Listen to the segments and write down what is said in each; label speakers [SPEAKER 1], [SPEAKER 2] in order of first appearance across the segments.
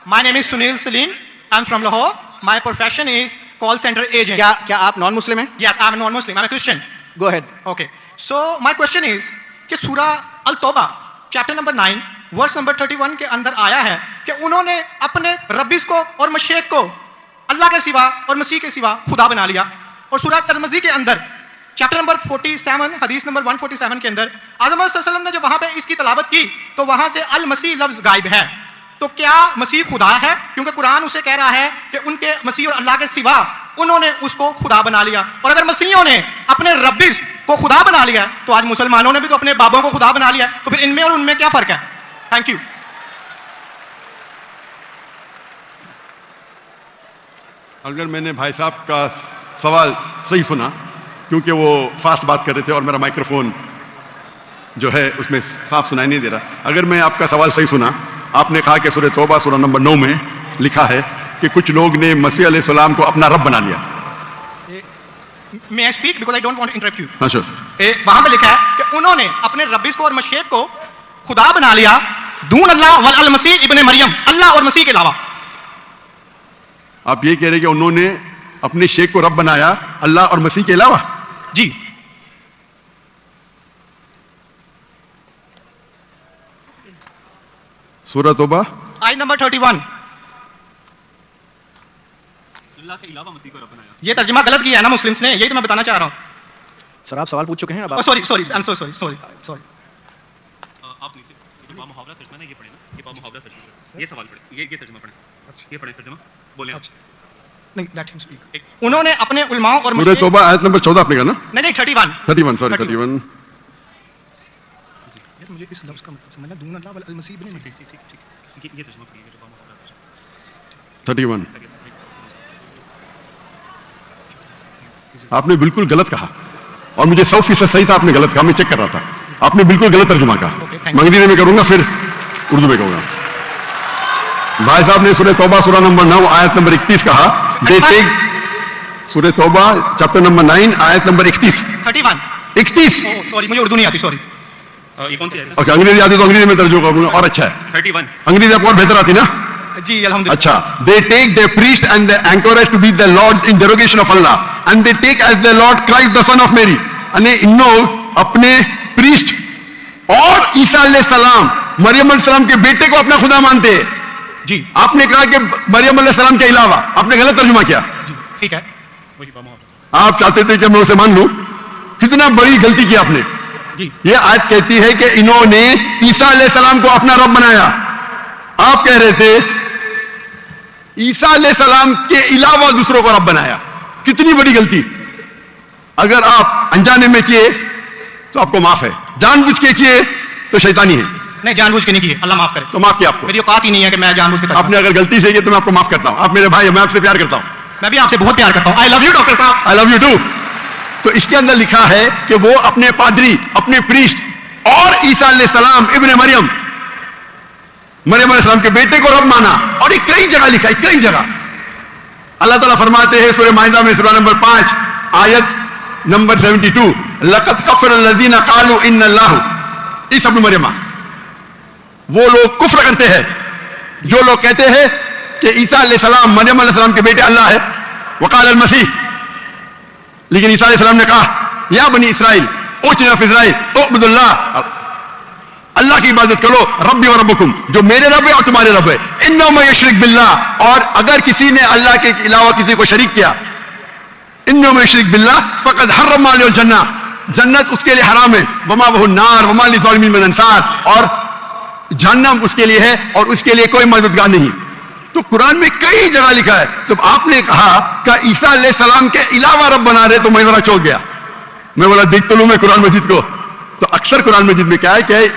[SPEAKER 1] My name is Sunil Salim. I'm from Lahore. My profession is call center agent.
[SPEAKER 2] کیا آپ نان مسلم ہیں؟
[SPEAKER 1] Yes, I'm a non-Muslim. I'm a Christian.
[SPEAKER 2] Go ahead.
[SPEAKER 1] Okay. So my question is کہ سورہ التوبہ chapter number 9 verse number 31 کے اندر آیا ہے کہ انہوں نے اپنے ربیس کو اور مشیخ کو اللہ کے سوا اور مسیح کے سوا خدا بنا لیا. اور سورہ ترمذی کے اندر چیپٹر نمبر 47 حدیث نمبر 147 کے اندر اعظم صلی اللہ علیہ وسلم نے جب وہاں پہ اس کی تلاوت کی تو وہاں سے المسیح لفظ غائب ہے. تو کیا مسیح خدا ہے؟ کیونکہ قرآن اسے کہہ رہا ہے کہ ان کے مسیح اور اللہ کے سوا انہوں نے اس کو خدا بنا لیا. اور اگر مسیحیوں نے اپنے ربیس کو خدا بنا لیا تو آج مسلمانوں نے بھی تو اپنے بابوں کو خدا بنا لیا. تو پھر ان میں اور ان میں کیا فرق ہے؟ Thank you.
[SPEAKER 3] اگر میں نے بھائی صاحب کا سوال صحیح سنا، کیونکہ وہ فاسٹ بات کر رہے تھے اور میرا مائکروفون جو ہے اس میں صاف سنائی نہیں دے رہا، اگر میں آپ کا سوال صحیح سنا، آپ نے کہا کہ سورہ توبہ سورہ نمبر 9 میں لکھا ہے کہ کچھ لوگ نے مسیح علیہ السلام کو اپنا رب بنا لیا.
[SPEAKER 1] میں I speak because I don't want to interrupt you.
[SPEAKER 3] اچھا،
[SPEAKER 1] وہاں پہ لکھا ہے کہ انہوں نے اپنے ربیس کو اور مشیخ کو خدا بنا لیا دون اللہ والمسیح ابن مریم، اللہ اور مسیح کے علاوہ.
[SPEAKER 3] آپ یہ کہہ رہے کہ انہوں نے اپنے شیخ کو رب بنایا اللہ اور مسیح کے علاوہ؟
[SPEAKER 1] جی.
[SPEAKER 3] سورہ توبہ
[SPEAKER 1] آیت نمبر 31.
[SPEAKER 4] اللہ کے علاوہ مسیح کو رب بنایا.
[SPEAKER 1] یہ ترجمہ غلط کیا ہے نا مسلمس نے، یہی تو میں بتانا چاہ رہا ہوں.
[SPEAKER 2] سر آپ سوال پوچھ چکے ہیں اب آپ.
[SPEAKER 1] Sorry sorry I am sorry sorry.
[SPEAKER 4] آپ نیچے با محاورہ ترجمہ ہے، یہ پڑھیں نا، یہ با محاورہ ترجمہ، یہ سوال پڑھیں، یہ ترجمہ پڑھیں، یہ پڑھیں ترجمہ بولیں آپ.
[SPEAKER 1] نہیں لیٹ ہم اسپیک. انہوں نے اپنے علماء اور
[SPEAKER 3] سورہ توبہ آیت نمبر 14 آپ نے کہا نا؟
[SPEAKER 1] نہیں 31.
[SPEAKER 3] 31 سوری 31.
[SPEAKER 1] یار مجھے اس لفظ کا مطلب سمجھنا، دون اللہ والمسیح ابن مریم.
[SPEAKER 4] ٹھیک، یہ ترجمہ پڑھیے جو با محاورہ
[SPEAKER 3] 31. آپ نے بالکل غلط کہا اور مجھے 100% صحیح تھا، آپ نے غلط کہا، میں چیک کر رہا تھا. آپ نے بالکل غلط ترجمہ کہا. میں انگریزی میں کروں گا پھر اردو میں کہوں گا. بھائی صاحب نے سورہ توبہ سورہ نمبر 9 آیت نمبر 31 کہا. دے ٹیک سورہ توبہ چیپٹر نمبر 9 آیت نمبر 31. 31.
[SPEAKER 1] سوری مجھے اردو نہیں آتی، سوری.
[SPEAKER 4] یہ کون سی ہے؟
[SPEAKER 3] اوکے، انگریزی آتی تو انگریزی میں ترجمہ کروں گا اور اچھا ہے.
[SPEAKER 4] 31.
[SPEAKER 3] انگریزی آپ کو اور بہتر آتی نا؟
[SPEAKER 1] جی الحمدللہ.
[SPEAKER 3] اچھا. They take their priest and their anchorage to be their lords in derogation of Allah, and they take as their Lord Christ the son of Mary. یعنی ان لوگ اپنے پریسٹ اور عیسیٰ علیہ السلام مریم علیہ السلام کے بیٹے کو اپنا خدا مانتے ہیں.
[SPEAKER 1] جی
[SPEAKER 3] آپ نے کہا کہ مریم علیہ السلام کے علاوہ، آپ نے غلط ترجمہ کیا.
[SPEAKER 1] جی ٹھیک ہے.
[SPEAKER 4] وہی با محاورہ.
[SPEAKER 3] آپ چاہتے تھے کہ میں اسے مان لوں. کتنا بڑی غلطی کی آپ نے.
[SPEAKER 1] جی
[SPEAKER 3] یہ آیت کہتی ہے کہ انہوں نے عیسیٰ علیہ السلام کو اپنا رب بنایا. آپ کہہ رہے تھے عیسیٰ علیہ السلام کے علاوہ دوسروں کو رب بنایا. کتنی بڑی غلطی. اگر آپ انجانے میں کیے تو آپ کو معاف ہے، جان بوجھ کے کیے تو شیطانی ہے.
[SPEAKER 1] نہیں جان بوجھ کے نہیں کیے، اللہ معاف کرے.
[SPEAKER 3] تو معاف کیا آپ کو.
[SPEAKER 1] میری اوقات ہی نہیں ہے کہ میں جان بوجھ کے.
[SPEAKER 3] آپ نے اگر غلطی سے کی تو میں آپ کو معاف کرتا ہوں. آپ میرے بھائی، میں آپ سے پیار کرتا ہوں.
[SPEAKER 1] میں بھی آپ سے بہت پیار کرتا ہوں. آئی لو یو ڈاکٹر صاحب.
[SPEAKER 3] آئی لو یو ٹو. تو اس کے اندر لکھا ہے کہ وہ اپنے پادری، اپنے پریسٹ اور عیسیٰ علیہ السلام ابن مریم علیہ السلام کے بیٹے کو رب مانا. اور یہ کئی جگہ لکھا ہے، کئی جگہ. اللہ تعالیٰ فرماتے ہیں سورہ مائدہ میں سورہ نمبر 5 آیت نمبر 72 لقد کفر الذین قالوا ان اللہ عیسیٰ ابن مریم. وہ لوگ کفر کرتے ہیں جو لوگ کہتے ہیں کہ عیسیٰ علیہ السلام مریم علیہ السلام کے بیٹے اللہ ہے. وقال المسیح، لیکن عیسیٰ علیہ السلام نے کہا یا بنی اسرائیل اوچنا فی اسرائیل اعبدوا اللہ، اللہ کی عبادت کرو، ربی و ربکم، جو میرے رب ہے اور تمہارے رب ہے. انہ من یشرک باللہ، اور اگر کسی نے اللہ کے علاوہ کسی کو شریک کیا، انہ من یشرک باللہ فقد حرم علیہ الجنہ، جنت اس کے لیے حرام ہے. وما وہ النار وما للظالمین من انصار، اور جہنم اس کے لیے ہے اور اس کے لیے کوئی مددگار نہیں. تو قرآن میں کئی جگہ لکھا ہے. جب آپ نے کہا کہ عیسیٰ علیہ السلام کے علاوہ رب بنا رہے تو میں ذرا چوک گیا. میں بولا دیکھ تو لوں میں قرآن مجید کو. تو اکثر قرآن مجید میں کیا ہے کہ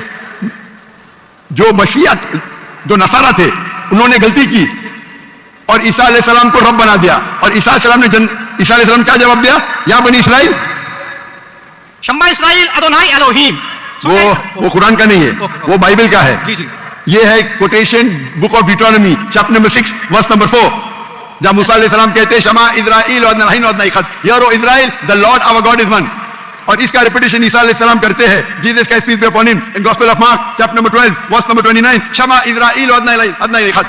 [SPEAKER 3] جو مشیعت، جو نصارہ تھے، انہوں نے غلطی کی اور عیسیٰ علیہ السلام کو رب بنا دیا. اور عیسیٰ علیہ السلام نے عیسیٰ علیہ السلام کیا جواب دیا؟ یا بنی اسرائیل،
[SPEAKER 1] شما اسرائیل ادونائی الوہیم.
[SPEAKER 3] وہ قرآن کا نہیں ہے، وہ بائبل کا ہے.
[SPEAKER 1] جی جی.
[SPEAKER 3] یہ ہے quotation book of Deuteronomy chapter number 6 verse number 4، جہاں موسیٰ علیہ السلام کہتے ہیں شما اسرائیل وعدنا الہین وعدنا اخد، hear O Israel the Lord our God is one. اور اس کا ریپیٹیشن عیسیٰ علیہ السلام کرتے ہیں. جیسس کا پیس be upon him in gospel of Mark chapter number 12 verse number 29 شما اسرائیل وعدنا الہین وعدنا اخد.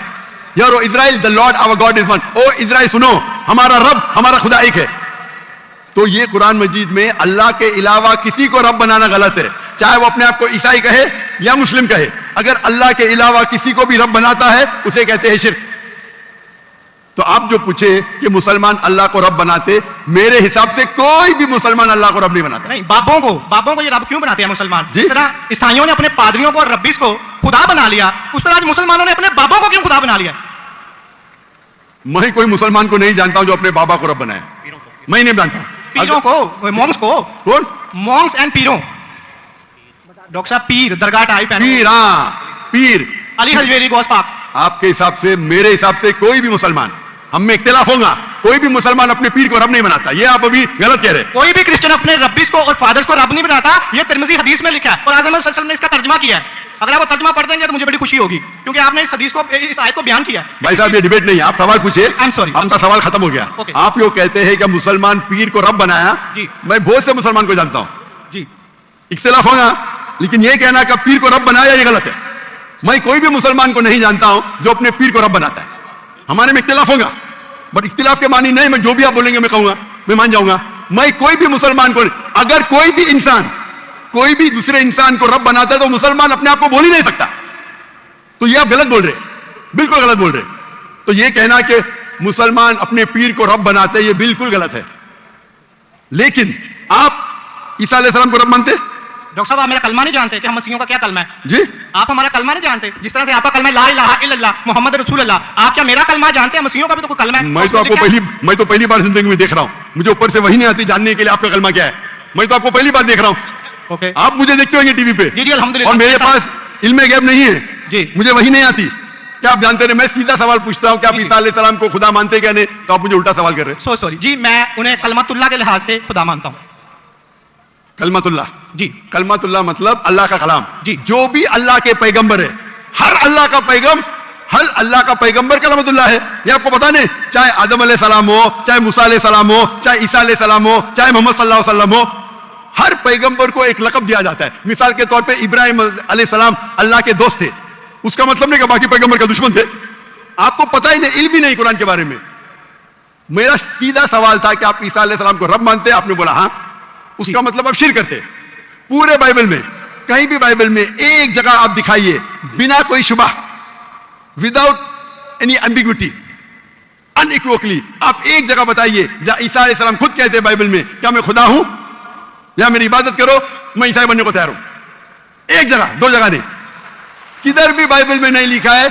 [SPEAKER 3] Hear, O Israel, the Lord our God is one. O Israel सुनो, हमारा रब, हमारा खुदा एक है. तो ये कुरान मजीद में अल्लाह के अलावा किसी को रब बनाना गलत है, चाहे वो अपने आप को ईसाई कहे या मुस्लिम कहे. अगर अल्लाह के अलावा किसी को भी रब बनाता है उसे कहते हैं शिर्क. तो आप जो पूछे कि मुसलमान अल्लाह को रब बनाते, मेरे हिसाब से कोई भी मुसलमान अल्लाह को रब नहीं बनाता.
[SPEAKER 1] नहीं, बाबों को ये रब क्यों बनाते हैं मुसलमान?
[SPEAKER 3] जी?
[SPEAKER 1] जिस तरह ईसाइयों ने अपने पादरियों को और रब्बीस को खुदा बना लिया, उस तरह आज मुसलमानों ने अपने बाबों को क्यों खुदा बना लिया?
[SPEAKER 3] मैं कोई मुसलमान को नहीं जानता हूं जो अपने बाबा को रब बनाया. मैं नहीं जानता.
[SPEAKER 1] पीरों को, मॉन्क्स को,
[SPEAKER 3] कौन?
[SPEAKER 1] Monks and पीरों. डॉक्टर साहब, पीर दरगाह टाइप
[SPEAKER 3] पीर, हाँ पीर.
[SPEAKER 1] अली हजवेरी गौस पाक.
[SPEAKER 3] आपके हिसाब से, मेरे हिसाब से कोई भी मुसलमान, हम में इख्तिलाफ होगा, कोई भी मुसलमान अपने पीर को रब नहीं बनाता. ये आप अभी गलत कह रहे हैं.
[SPEAKER 1] कोई भी क्रिश्चियन अपने रब्बीस को और फादर्स को रब नहीं बनाता. ये तिरमिज़ी हदीस में लिखा है और आज़म सल्लल्लाहु अलैहि वसल्लम ने इसका तर्जमा किया है. अगर आप वो तर्जमा पढ़ देंगे तो मुझे बड़ी खुशी होगी, क्योंकि आपने इस हदीस को, इस आयत को बयान किया.
[SPEAKER 3] भाई साहब ये डिबेट नहीं है, आप सवाल पूछे.
[SPEAKER 1] I'm sorry.
[SPEAKER 3] आपका सवाल खत्म हो गया.
[SPEAKER 1] Okay.
[SPEAKER 3] आप लोग कहते हैं कि मुसलमान पीर को रब बनाया.
[SPEAKER 1] जी.
[SPEAKER 3] मैं बहुत से मुसलमान को जानता हूं.
[SPEAKER 1] जी,
[SPEAKER 3] इख्तिलाफ होगा, लेकिन ये कहना कि पीर को रब बनाया ये गलत है. मैं कोई भी मुसलमान को नहीं जानता हूं जो अपने पीर को रब बनाता है. हमारे में इख्तिलाफ होगा, बट इख्तिलाफ के मानी नहीं, मैं जो भी आप बोलेंगे मैं कहूंगा, मैं मान जाऊंगा. मैं कोई भी मुसलमान को, अगर कोई भी इंसान कोई भी दूसरे इंसान को रब बनाता है तो मुसलमान अपने आप को बोल ही नहीं सकता. तो ये आप गलत बोल रहे, बिल्कुल गलत बोल रहे. तो ये कहना कि मुसलमान अपने पीर को रब बनाते हैं, ये बिल्कुल गलत है. लेकिन आप ईसा अलैहिस्सलाम को रब मानते?
[SPEAKER 1] डॉक्टर साहब, आप मेरा कलमा नहीं जानते कि हम मसीहियों का क्या कलमा है?
[SPEAKER 3] जी.
[SPEAKER 1] आप हमारा कलमा नहीं जानते. जिस तरह से आपका कलमा है ला इलाहा इल्लल्लाह मुहम्मद रसूलुल्लाह, आप क्या मेरा कलमा जानते हैं? मसीहियों का भी तो कोई कलमा है.
[SPEAKER 3] मैं तो पहली बार जिंदगी में देख रहा हूं. मुझे ऊपर से वही नहीं आती जानने के लिए आपका कलमा क्या है. मैं तो आपको पहली बार देख रहा हूं.
[SPEAKER 1] ओके.
[SPEAKER 3] आप मुझे देखते होंगे टीवी पे.
[SPEAKER 1] जी जी, अल्हम्दुलिल्लाह.
[SPEAKER 3] और मेरे पास इल्मे गैब नहीं है
[SPEAKER 1] जी.
[SPEAKER 3] मुझे वही नहीं आती. क्या आप जानते हैं, मैं सीधा सवाल पूछता हूं कि आप
[SPEAKER 1] जी,
[SPEAKER 3] ईसा अलैहिस्सलाम को खुदा मानते क्या नहीं, तो आप मुझे उल्टा सवाल कर रहे हैं.
[SPEAKER 1] सो सॉरी जी, मैं उन्हें कलमतुल्लाह के लिहाज से खुदा मानता हूं.
[SPEAKER 3] कलमतुल्लाह.
[SPEAKER 1] जी
[SPEAKER 3] कलमतुल्लाह मतलब अल्लाह का कलाम.
[SPEAKER 1] जी.
[SPEAKER 3] जो भी अल्लाह के पैगंबर है, हर अल्लाह का पैगंबर कलमतुल्लाह है. ये आपको पता नहीं, चाहे आदम अलैहिस्सलाम हो, चाहे मूसा अलैहिस्सलाम हो, चाहे ईसा अलैहिस्सलाम हो, चाहे मोहम्मद सल्लल्लाहु अलैहि वसल्लम हो, हर पैगंबर को एक लक़ब दिया जाता है. मिसाल के तौर पे इब्राहिम अलैहिस्सलाम अल्लाह के दोस्त थे, उसका मतलब नहीं कि बाकी पैगंबर का दुश्मन थे. आपको पता ही नहीं, इल्म भी नहीं कुरान के बारे में. मेरा सीधा सवाल था कि आप ईसा अलैहिस्सलाम को रब मानते? आपने बोला हाँ. उसका मतलब आप शिर्क करते. पूरे बाइबल में, कहीं भी बाइबल में एक जगह आप दिखाइए बिना कोई शुबह, विदाउट एनी एम्बिग्विटी, अनइक्वोकली, आप एक जगह बताइए जहां ईसा अलैहिस्सलाम खुद कहते हैं बाइबल में क्या मैं खुदा हूं या मेरी इबादत करो, मैं ईसाई बनने को तैयार हूं. एक जगह, दो जगह नहीं. किधर भी बाइबल में नहीं लिखा है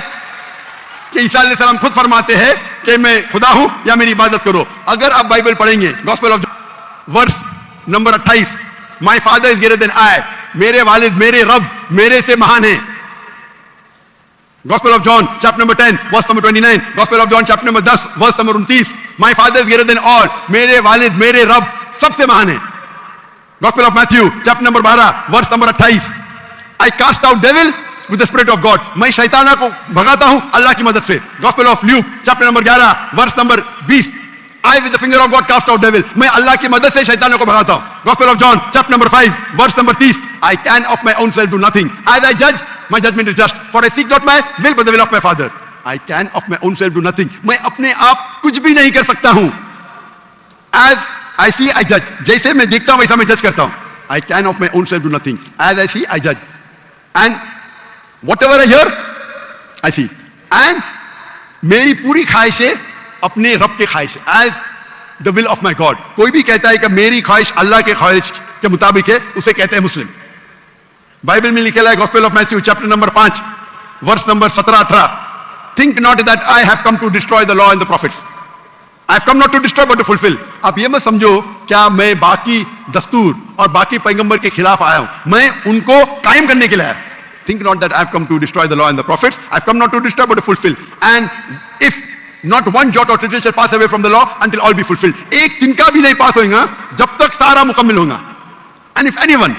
[SPEAKER 3] कि ईसा अलैहिस्सलाम खुद फरमाते हैं कि मैं खुदा हूं या मेरी इबादत करो. अगर आप बाइबल पढ़ेंगे, gospel of verse number 28, my father is greater than I, मेरे वालिद, मेरे रब मेरे से महान है. Gospel of John chapter number 10 verse number 29, gospel of John chapter number 10 verse number 29, my father is greater than all, मेरे वालिद, मेरे रब सबसे महान है. Gospel of Matthew chapter number 12 verse number 28, I cast out devil with the spirit of God, मैं शैताना को भगाता हूं अल्लाह की मदद से. Gospel of Luke chapter number 11 verse number 20, I with the finger of God cast out devil, मैं अल्लाह की मदद से शैतानों को भगाता हूं. Gospel of John chapter number 5 verse number 30, I can of my own self do nothing, as I जज my judgement is just, for I seek not my will but the will of my father. I can of my own self do nothing, मैं अपने आप कुछ भी नहीं कर सकता हूं. एज आई सी आई जज, जैसे मैं देखता हूं वैसा मैं जज करता हूं. I can of my own self do nothing, as I see I जज, and whatever I hear, I see. And मेरी पूरी ख्वाहिशें अपने रब के ख्वाहिश, as the will of my God. कोई भी कहता है कि मेरी ख्वाहिश अल्लाह के ख्वाहिश के मुताबिक है, उसे कहते हैं मुस्लिम. बाइबल में लिखा है gospel of Matthew chapter number 5 verse number 17-18, think not that I have come to destroy the law and the prophets, I have come not to destroy but to fulfil. आप ये मत समझो क्या मैं बाकी दस्तूर और बाकी पैगंबर के खिलाफ आया हूं, मैं उनको कायम करने के लिए आया. Think not that I have come to destroy the law and the prophets. I have come not to destroy but to fulfill. And if not one jot or tittle shall pass away from the law until all be fulfilled. एक तिनका भी नहीं पास होगा जब तक सारा मुकम्मिल होगा. And if anyone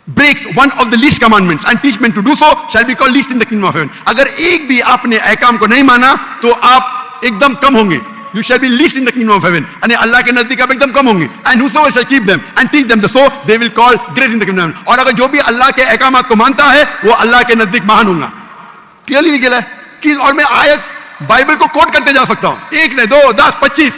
[SPEAKER 3] breaks one of the least commandments and teach men to do so shall be called least in the kingdom of heaven. अगर एक भी आपने अहकाम को नहीं माना तो आप एकदम कम होंगे. You shall be least in the kingdom of heaven. यानी अल्लाह के नजदीक आप एकदम कम होंगे. And whosoever shall keep them and teach them so they will call great in the kingdom of heaven. और अगर जो भी अल्लाह के अहकामात को मानता है वो अल्लाह के नजदीक महान होगा. क्लियरली लिखा है. कि और मैं आयत बाइबल को कोट करते जा सकता हूं, 1 नहीं 2 10 25.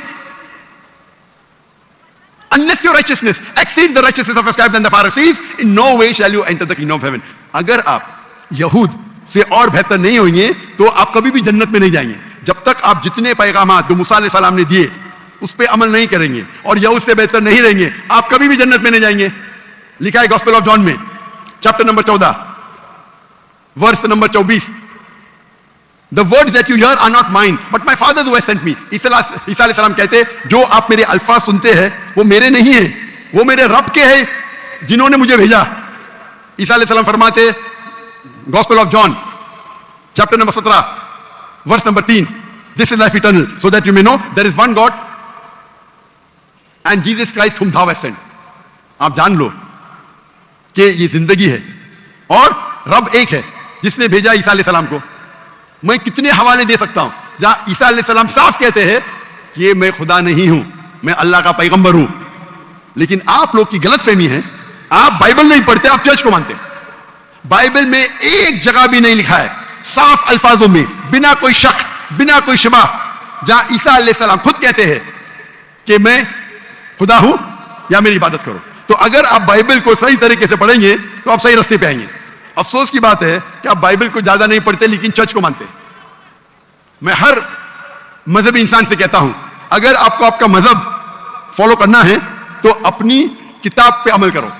[SPEAKER 3] Unless your righteousness exceeds the righteousness of the scribes and the Pharisees, in no way shall you enter the kingdom of heaven. अगर आप यहूद से और बेहतर नहीं होंगे तो आप कभी भी जन्नत में नहीं जाएंगे. जब तक आप जितने पैगामात जो मूसा अलैहिस्सलाम ने दिए उस पर अमल नहीं करेंगे और यहूद से बेहतर नहीं रहेंगे, आप कभी भी जन्नत में नहीं जाएंगे. लिखा है गॉस्पेल ऑफ जॉन में chapter number 14 verse number 24. The words that you hear are not mine, but my Father who has sent me. ईसा अलैहिस्सलाम कहते, जो आप मेरे अल्फाज सुनते हैं वो मेरे नहीं है, वो मेरे रब के हैं जिन्होंने मुझे भेजा. ईसा अलैहिस्सलाम फरमाते, gospel of John chapter number 17 verse number 3, this is life eternal so that you may know there is one God and Jesus Christ whom thou hast sent. आप जान लो कि ये जिंदगी है और रब एक है जिसने भेजा ईसा अलैहिस्सलाम को. मैं कितने हवाले दे सकता हूं जहां ईसा अलैहिस्सलाम साफ कहते हैं कि मैं खुदा नहीं हूं, मैं अल्लाह का पैगंबर हूं. लेकिन आप लोग की गलतफहमी है, आप बाइबल नहीं पढ़ते, आप चर्च को मानते. बाइबल में एक जगह भी नहीं लिखा है साफ अल्फाजों में, बिना कोई शक बिना कोई शुबा, जहां ईसा अलैहिस्सलाम खुद कहते हैं कि मैं खुदा हूं या मेरी इबादत करो. तो अगर आप बाइबल को सही तरीके से पढ़ेंगे तो आप सही रास्ते पे आएंगे. अफसोस की बात है कि आप बाइबल को ज्यादा नहीं पढ़ते लेकिन चर्च को मानते. मैं हर मजहबी इंसान से कहता हूं, अगर आपको आपका मजहब फॉलो करना है तो अपनी किताब पे अमल करो.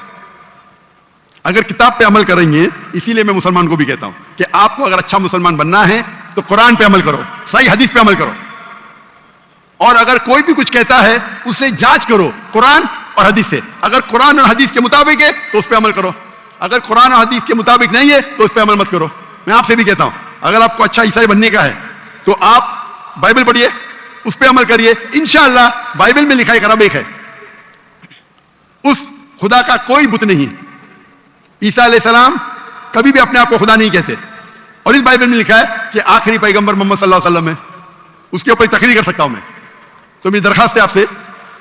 [SPEAKER 3] अगर किताब पे अमल करेंगे, इसीलिए मैं मुसलमान को भी कहता हूं कि आपको अगर अच्छा मुसलमान बनना है तो कुरान पे अमल करो, सही हदीस पे अमल करो. और अगर कोई भी कुछ कहता है उसे जांच करो कुरान और हदीस से. अगर कुरान और हदीस के मुताबिक है तो उस पर अमल करो, अगर कुरान और हदीस के मुताबिक नहीं है तो उस पर अमल मत करो. मैं आपसे भी कहता हूं, अगर आपको अच्छा ईसाई बनने का है तो आप बाइबल पढ़िए, उस पर अमल करिए. इंशाअल्लाह बाइबल में लिखा है रब एक है, उस खुदा का कोई बुत नहीं है. ईसा अलैहिस्सलाम कभी भी अपने आप को खुदा नहीं कहते. और इस बाइबल में लिखा है कि आखिरी पैगंबर मोहम्मद सल्लल्लाहु अलैहि वसल्लम है. उसके ऊपर तकरीर कर सकता हूं मैं. तो मेरी दरखास्त है आपसे,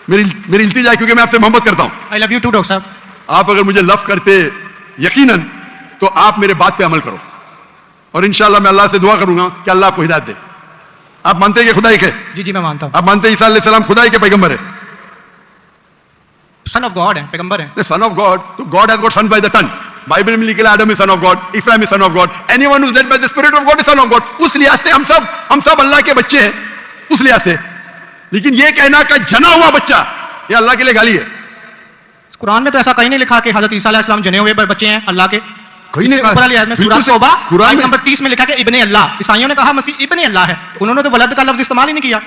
[SPEAKER 3] मेरी इल्तिजा है, क्योंकि मैं आपसे मोहब्बत करता हूं.
[SPEAKER 1] I love you too doctor साहब.
[SPEAKER 3] आप अगर मुझे लव करते यकीनन तो आप मेरे बात पे अमल करो और इंशाअल्लाह मैं अल्लाह से दुआ करूंगा कि अल्लाह आपको हिदायत दे. आप मानते हैं कि खुदा एक है?
[SPEAKER 1] जी जी मैं मानता हूं.
[SPEAKER 3] आप मानते हैं ईसा अलैहिस्सलाम खुदा के पैगंबर है?
[SPEAKER 1] सन ऑफ गॉड है, पैगंबर है.
[SPEAKER 3] सन ऑफ गॉड, तो God has got son by the ton. Bible में लिखा है Adam is son of God, Ibrahim is son of God, anyone who is led by the spirit of God is son of God. उस लिहाज से हम सब अल्लाह के बच्चे हैं, उस लिहाज से. लेकिन यह कहना कि जना हुआ बच्चा, यह अल्लाह के लिए गाली है.
[SPEAKER 1] कुरान में तो ऐसा कहीं नहीं लिखा कि हजरत ईसा अलैहिस्सलाम जने हुए बच्चे हैं अल्लाह के.
[SPEAKER 3] कहीं नहीं कहा.
[SPEAKER 1] ऊपर वाली आयत में सूरह तौबा आयत नंबर 30 में लिखा कि इब्ने अल्लाह. ईसाइयों ने कहा मसीह इब्ने अल्लाह है, तो उन्होंने तो वलद का लफ्ज इस्तेमाल ही नहीं किया.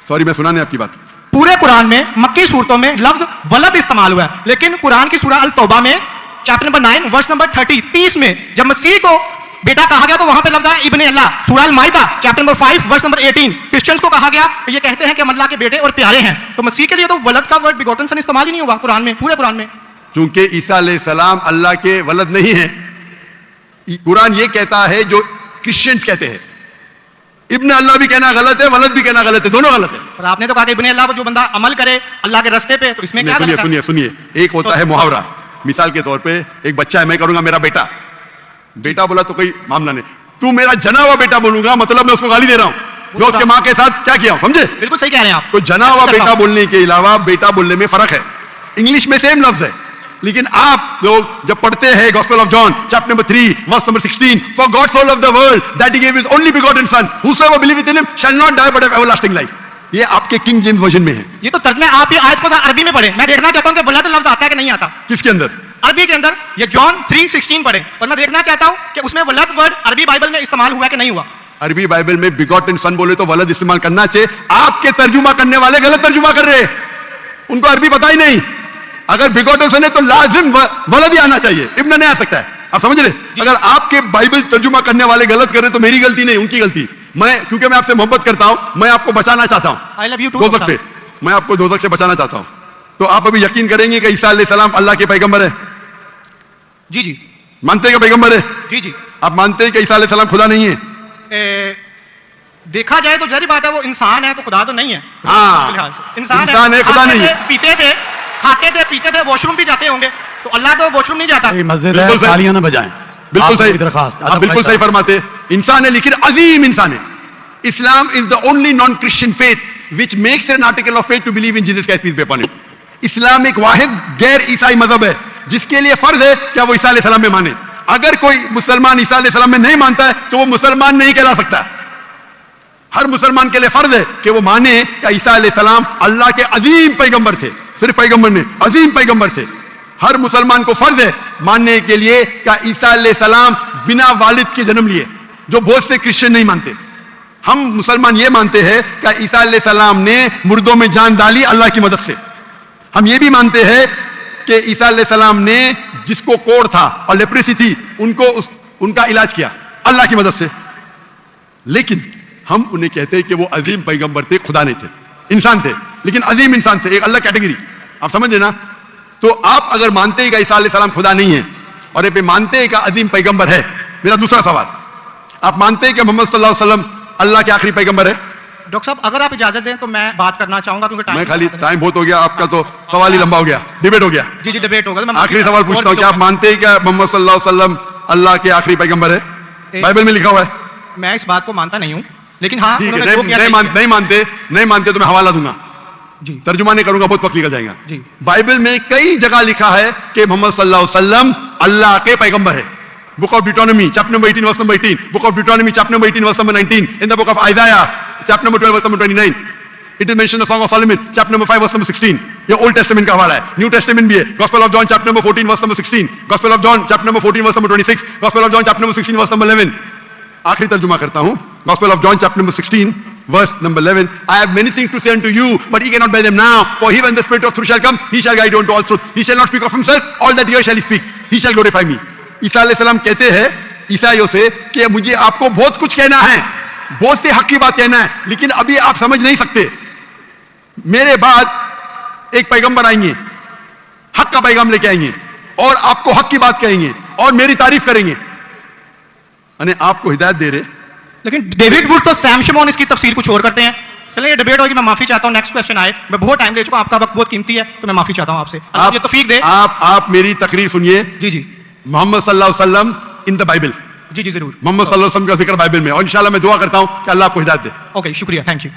[SPEAKER 3] सॉरी, मैं सुना नहीं आपकी बात.
[SPEAKER 1] पूरे कुरान में मक्की सूरतों में लफ्ज वलद इस्तेमाल हुआ है, लेकिन कुरान की सूरह अल तौबा में चैप्टर नंबर 9 वर्स नंबर 30 में जब मसीह को बेटा कहा गया तो वहां पे लफ्ज है इब्ने अल्लाह. सूरह Al Maidah chapter number 5 verse number 18 Christians को कहा गया तो ये कहते हैं कि हम अल्लाह के बेटे और प्यारे हैं. तो मसीह के लिए तो वलद का वर्ड बिगोटन सन इस्तेमाल ही नहीं हुआ कुरान में, पूरे कुरान में.
[SPEAKER 3] क्योंकि ईसा अलैहिस्सलाम अल्लाह के वलद नहीं है. कुरान ये कहता है जो क्रिश्चियंस कहते हैं. इब्न अल्लाह भी कहना गलत है, वलद भी कहना गलत है, दोनों गलत है.
[SPEAKER 1] और आपने तो कहा कि इब्ने अल्लाह जो बंदा अमल करे अल्लाह के रास्ते पे, तो इसमें क्या गलत है?
[SPEAKER 3] सुनिए, एक होता है मुहावरा. मिसाल के तौर पे एक बच्चा है, मैं करूंगा मेरा बेटा. बेटा बोला तो कोई मामला नहीं. तू मेरा जना हुआ बेटा बोलूंगा मतलब मैं उसको गाली दे रहा हूं जो उसके मां के साथ क्या किया, समझे?
[SPEAKER 1] बिल्कुल सही कह रहे हैं आप.
[SPEAKER 3] तो जना हुआ बेटा बोलने के अलावा बेटा बोलने में फर्क है. इंग्लिश में सेम लफ्ज है, लेकिन आप लोग जब पढ़ते हैं gospel of John chapter number 3 verse number 16, for God so loved the world that he gave his only begotten son whosoever believeth in him shall not die but have everlasting life. ये आपके king James version में है.
[SPEAKER 1] ये तो तर्जुमे आप ये आयत को अरबी में पढ़े. मैं देखना चाहता हूं कि वलद लफ्ज आता है कि नहीं आता.
[SPEAKER 3] किसके अंदर?
[SPEAKER 1] अरबी के अंदर. ये जॉन 3:16 पढ़े और मैं देखना चाहता हूं कि उसमें वलद वर्ड अरबी बाइबल में इस्तेमाल हुआ कि नहीं हुआ.
[SPEAKER 3] अरबी बाइबल में बिगॉटन सन बोले तो वलद इस्तेमाल करना चाहिए. आपके तर्जुमा करने वाले गलत तर्जुमा कर रहे हैं, उनको अरबी पता ही नहीं. अगर बिगॉटन सन है तो लाजिम वलद ही आना चाहिए, इब्न नहीं आ सकता है. आप समझ रहे? अगर आपके बाइबल तर्जुमा करने वाले गलत कर रहे तो मेरी गलती नहीं, उनकी गलती. क्योंकि मैं आपसे मोहब्बत करता हूं, मैं आपको बचाना चाहता हूं.
[SPEAKER 1] I love you too.
[SPEAKER 3] दोजख से मैं आपको दोजख से बचाना चाहता हूं. तो आप अभी यकीन करेंगे कि ईसा अलैहिस्सलाम अल्लाह के पैगंबर है?
[SPEAKER 1] जी जी
[SPEAKER 3] मानते हैं कि पैगंबर है?
[SPEAKER 1] जी जी.
[SPEAKER 3] आप मानते हैं कि ईसा अलैहिस्सलाम खुदा नहीं है?
[SPEAKER 1] देखा जाए तो जारी बात है वो इंसान है तो खुदा तो नहीं है.
[SPEAKER 3] हाँ,
[SPEAKER 1] इंसान
[SPEAKER 3] है, खुदा नहीं है.
[SPEAKER 1] पीते थे, खाते थे, पीते थे, वॉशरूम भी जाते होंगे, तो अल्लाह तो वॉशरूम नहीं जाता.
[SPEAKER 2] मस्जिद है, तालियां ना बजाएं.
[SPEAKER 3] बिल्कुल सही
[SPEAKER 2] दरखास्त.
[SPEAKER 3] आप बिल्कुल सही फरमाते. इंसान है लेकिन अजीम इंसान है. Islam is the only non-Christian faith which makes it an article of faith to believe in Jesus Christ, peace be upon him. इस्लाम एक वाहिद गैर ईसाई मजहब है जिसके लिए फर्ज है क्या वो ईसा अलैहिस्सलाम में माने. अगर कोई मुसलमान ईसा अलैहिस्सलाम में नहीं मानता है तो वो मुसलमान नहीं कहला सकता. हर मुसलमान के लिए फर्ज है कि वो माने कि ईसा अलैहिस्सलाम अल्लाह के अजीम पैगंबर थे. सिर्फ पैगंबर नहीं, अजीम पैगंबर थे. हर मुसलमान को फर्ज है मानने के लिए कि ईसा अलैहिस्सलाम बिना वालिद के जन्म लिए, जो बहुत से क्रिश्चियन नहीं मानते. हम मुसलमान ये मानते हैं कि ईसा अलैहिस्सलाम ने मुर्दों में जान डाली अल्लाह की मदद से. हम ये भी मानते हैं कि ईसा अलैहिस्सलाम ने जिसको कोढ़ था और लेप्रेसी थी उनको उनका इलाज किया अल्लाह की मदद से. लेकिन हम उन्हें कहते हैं कि वो अजीम पैगंबर थे, खुदा नहीं थे, इंसान थे, लेकिन अजीम इंसान थे, एक अल्लाह कैटेगरी. आप समझ लेना. तो आप अगर मानते हैं कि ईसा अलैहिस्सलाम खुदा नहीं है और ये मानते हैं कि अजीम पैगंबर है, मेरा दूसरा सवाल, आप मानते हैं कि मोहम्मद सल्लल्लाहु अलैहि वसल्लम अल्लाह के आखिरी पैगंबर है?
[SPEAKER 1] डॉक्टर साहब अगर आप इजाजत दें तो मैं बात करना चाहूंगा क्योंकि
[SPEAKER 3] मैं खाली टाइम बहुत हो गया, आपका तो सवाल ही लंबा हो गया, डिबेट हो गया.
[SPEAKER 1] जी डिबेट होगा. मैं
[SPEAKER 3] आखिरी सवाल पूछता हूं, क्या आप मानते हैं कि मोहम्मद सल्लल्लाहु अलैहि वसल्लम अल्लाह के आखिरी पैगंबर है? बाइबल में लिखा हुआ है.
[SPEAKER 1] मैं इस बात को मानता नहीं हूं, लेकिन हाँ
[SPEAKER 3] ठीक है,
[SPEAKER 1] उन्होंने जो किया
[SPEAKER 3] नहीं मानते तो मैं हवाला दूंगा,
[SPEAKER 1] जी
[SPEAKER 3] तर्जुमा नहीं करूंगा, बहुत वक्त निकल जाएगा.
[SPEAKER 1] जी.
[SPEAKER 3] बाइबल में कई जगह लिखा है कि मोहम्मद सल्लल्लाहु अलैहि वसल्लम अल्लाह के पैगंबर है. Book of Deuteronomy, chapter number 18, verse number 18. Book of Deuteronomy, chapter number 18, verse number 19. In the book of Isaiah, chapter number 12, verse number 29. It is mentioned in the Song of Solomon, chapter number 5, verse number 16. ये Old Testament का हवाला है. New Testament भी है. Gospel of John, chapter number 14, verse number 16. Gospel of John, chapter number 14, verse number 26. Gospel of John, chapter number 16, verse number 11. आखिरी तर्जुमा करता हूं. Gospel of John, chapter number 16, verse number 11. I have many things to say unto you, but ye cannot bear them now. For he, when the Spirit of truth shall come, he shall guide you unto all truth. He shall not speak of himself, all that he shall speak. He shall glorify me. ईसा अलैहिस्सलाम कहते हैं ईसाइयों से कि मुझे आपको बहुत कुछ कहना है, बहुत से हक की बात कहना है, लेकिन अभी आप समझ नहीं सकते. मेरे बाद एक पैगंबर आएंगे, हक का पैगाम लेके आएंगे और आपको हक की बात कहेंगे और मेरी तारीफ करेंगे. अने आपको हिदायत दे रहे.
[SPEAKER 1] लेकिन डेविड वुड तो सैम शिमोन इसकी तफसीर कुछ और करते हैं. चलिए ये डिबेट होगी, मैं माफी चाहता हूं. नेक्स्ट क्वेश्चन आए. मैं बहुत टाइम ले चुका हूं, आपका वक्त बहुत कीमती है, तो मैं माफी चाहता हूं आपसे. आप ये तौफीक दे.
[SPEAKER 3] आप मेरी तकरीर सुनिए.
[SPEAKER 1] जी जी.
[SPEAKER 3] मोहम्मद सल्लल्लाहु अलैहि वसल्लम इन द बाइबल.
[SPEAKER 1] जी जी जरूर.
[SPEAKER 3] मोहम्मद सल्लल्लाहु अलैहि वसल्लम का जिक्र बाइबल में, और इंशाल्लाह मैं दुआ करता हूं कि अल्लाह आपको हिदायत दे.
[SPEAKER 1] ओके शुक्रिया, थैंक यू.